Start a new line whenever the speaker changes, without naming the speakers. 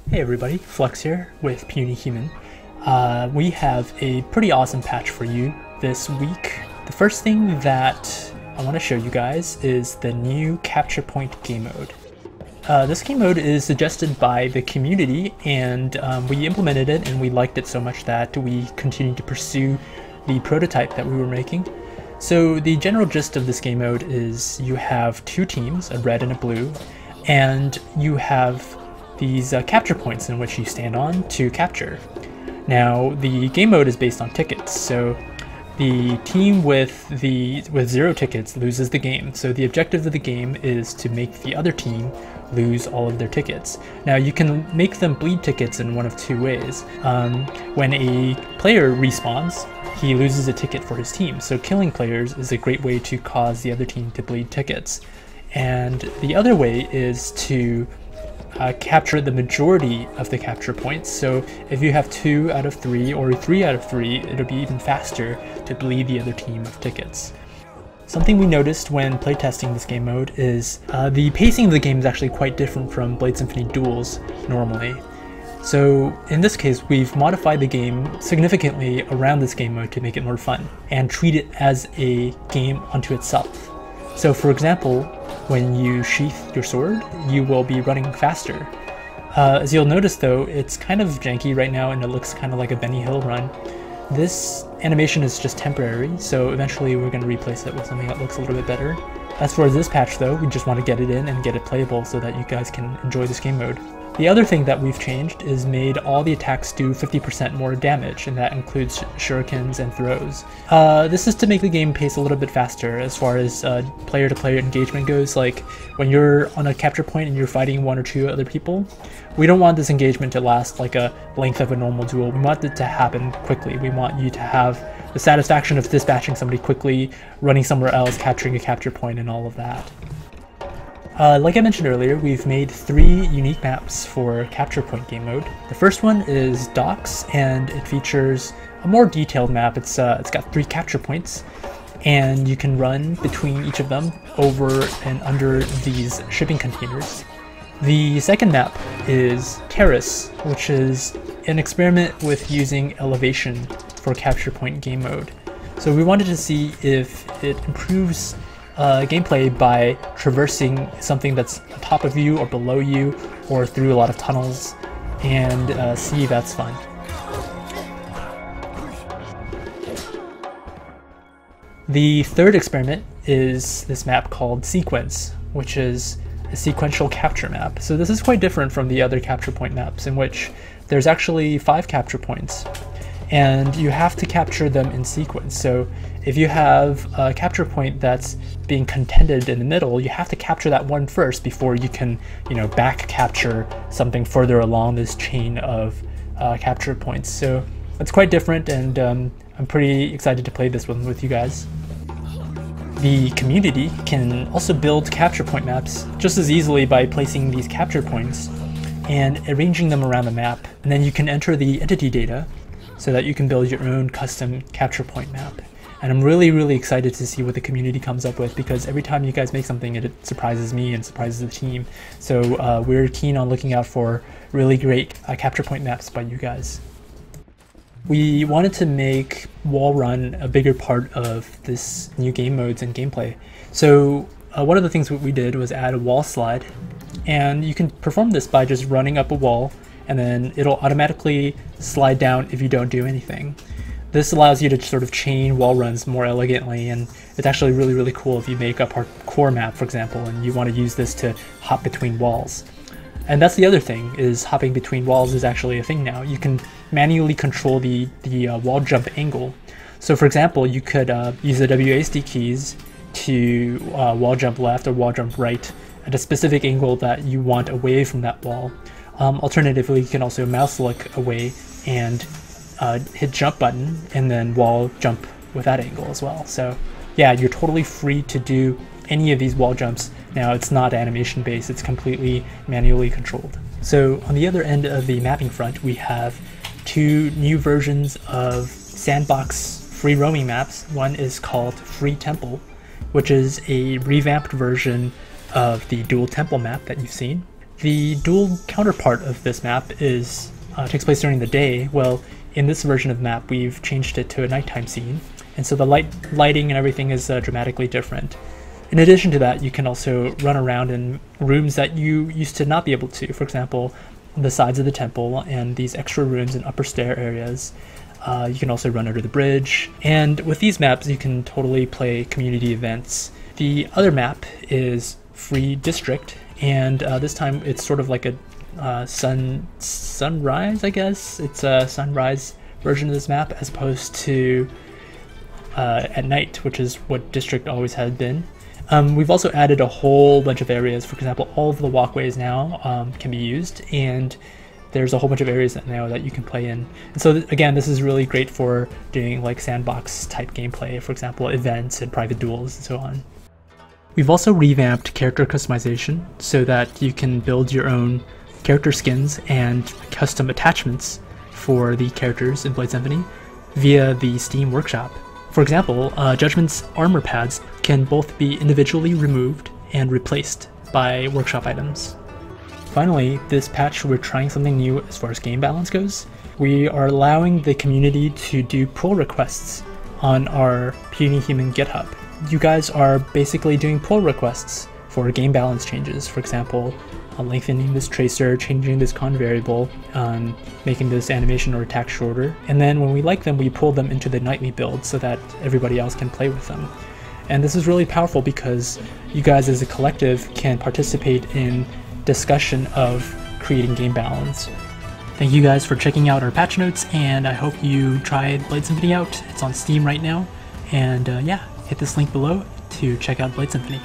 Hey everybody, Flux here with Puny Human. We have a pretty awesome patch for you this week. The first thing that I want to show you guys is the new Capture Point game mode. This game mode is suggested by the community, and we implemented it and we liked it so much that we continued to pursue the prototype that we were making. So the general gist of this game mode is you have two teams, a red and a blue, and you have these capture points in which you stand on to capture. Now the game mode is based on tickets, so the team with 0 tickets loses the game. So the objective of the game is to make the other team lose all of their tickets. Now you can make them bleed tickets in one of two ways. When a player respawns, he loses a ticket for his team. So killing players is a great way to cause the other team to bleed tickets. And the other way is to capture the majority of the capture points. So if you have 2 out of 3 or 3 out of 3, it'll be even faster to bleed the other team of tickets. Something we noticed when playtesting this game mode is the pacing of the game is actually quite different from Blade Symphony duels normally. So in this case, we've modified the game significantly around this game mode to make it more fun and treat it as a game unto itself. So for example, when you sheath your sword, you will be running faster. As you'll notice though, it's kind of janky right now and it looks kind of like a Benny Hill run. This animation is just temporary, so eventually we're going to replace it with something that looks a little bit better. As for this patch though, we just want to get it in and get it playable so that you guys can enjoy this game mode. The other thing that we've changed is made all the attacks do 50% more damage, and that includes shurikens and throws. This is to make the game pace a little bit faster as far as player-to-player engagement goes. Like when you're on a capture point and you're fighting 1 or 2 other people, we don't want this engagement to last like a length of a normal duel. We want it to happen quickly. We want you to have the satisfaction of dispatching somebody quickly, running somewhere else, capturing a capture point, and all of that. Like I mentioned earlier, we've made 3 unique maps for Capture Point game mode. The first one is Docks, and it features a more detailed map. It's got 3 capture points, and you can run between each of them over and under these shipping containers. The second map is Terrace, which is an experiment with using elevation for Capture Point game mode. So we wanted to see if it improves gameplay by traversing something that's on top of you or below you or through a lot of tunnels, and see if that's fun. The third experiment is this map called Sequence, which is a sequential capture map. So this is quite different from the other capture point maps, in which there's actually 5 capture points and you have to capture them in sequence. So if you have a capture point that's being contended in the middle, you have to capture that one first before you can, back capture something further along this chain of capture points. So it's quite different, and I'm pretty excited to play this one with you guys. The community can also build capture point maps just as easily by placing these capture points and arranging them around the map. And then you can enter the entity data so that you can build your own custom capture point map. And I'm really excited to see what the community comes up with, because every time you guys make something, it surprises me and surprises the team. So we're keen on looking out for really great capture point maps by you guys. We wanted to make wall run a bigger part of this new game modes and gameplay. So one of the things we did was add a wall slide, and you can perform this by just running up a wall, and then it'll automatically slide down if you don't do anything. This allows you to sort of chain wall runs more elegantly, and it's actually really cool if you make a parkour map, for example, and you want to use this to hop between walls. And that's the other thing, is hopping between walls is actually a thing now. You can manually control the wall jump angle. So for example, you could use the WASD keys to wall jump left or wall jump right at a specific angle that you want away from that wall. Alternatively, you can also mouse look away and hit jump button and then wall jump with that angle as well. So yeah, you're totally free to do any of these wall jumps. Now it's not animation based, it's completely manually controlled. So on the other end of the mapping front, we have 2 new versions of sandbox free roaming maps. One is called Free Temple, which is a revamped version of the dual temple map that you've seen. The dual counterpart of this map is takes place during the day. Well, in this version of the map, we've changed it to a nighttime scene, and so the lighting and everything is dramatically different. In addition to that, you can also run around in rooms that you used to not be able to. For example, the sides of the temple and these extra rooms and upper stair areas. You can also run under the bridge. And with these maps, you can totally play community events. The other map is Free District, and this time it's sort of like a sunrise, I guess. It's a sunrise version of this map as opposed to at night, which is what District always had been. We've also added a whole bunch of areas. For example, all of the walkways now can be used, and there's a whole bunch of areas now that you can play in. And so again, this is really great for doing like sandbox type gameplay, for example, events and private duels and so on. We've also revamped character customization so that you can build your own character skins and custom attachments for the characters in Blade Symphony via the Steam Workshop. For example, Judgment's armor pads can both be individually removed and replaced by workshop items. Finally, this patch we're trying something new as far as game balance goes. We are allowing the community to do pull requests on our Puny Human GitHub. You guys are basically doing pull requests for game balance changes. For example, lengthening this tracer, changing this con variable, making this animation or attack shorter. And then when we like them, we pull them into the nightly build so that everybody else can play with them. And this is really powerful because you guys as a collective can participate in discussion of creating game balance. Thank you guys for checking out our patch notes, and I hope you tried Blade Symphony out. It's on Steam right now. And yeah, hit this link below to check out Blade Symphony.